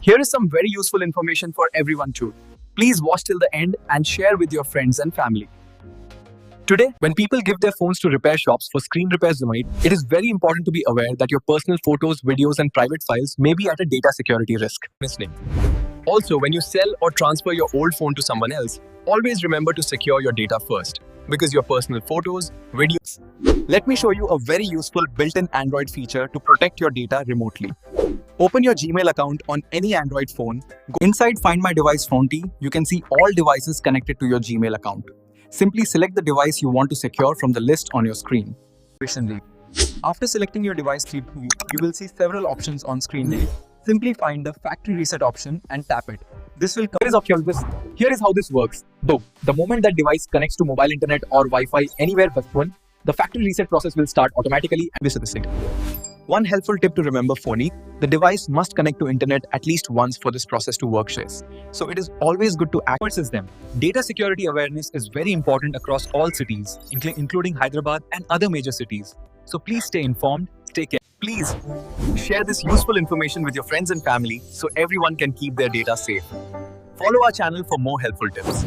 Here is some very useful information for everyone too. Please watch till the end and share with your friends and family. Today, when people give their phones to repair shops for screen repairs donate, it is very important to be aware that your personal photos, videos, and private files may be at a data security risk. Also, when you sell or transfer your old phone to someone else, always remember to secure your data first, because your personal photos, videos. Let me show you a very useful built-in Android feature to protect your data remotely. Open your Gmail account on any Android phone. Inside Find My Device Fonty, you can see all devices connected to your Gmail account. Simply select the device you want to secure from the list on your screen. After selecting your device, you will see several options on screen. Simply find the factory reset option and tap it. Here is how this works. Though, the moment that device connects to mobile internet or Wi-Fi anywhere but one, the factory reset process will start automatically. One helpful tip to remember, Phony, the device must connect to internet at least once for this process to work. So it is always good to access them. Data security awareness is very important across all cities, including Hyderabad and other major cities. So please stay informed, stay careful. Please share this useful information with your friends and family so everyone can keep their data safe. Follow our channel for more helpful tips.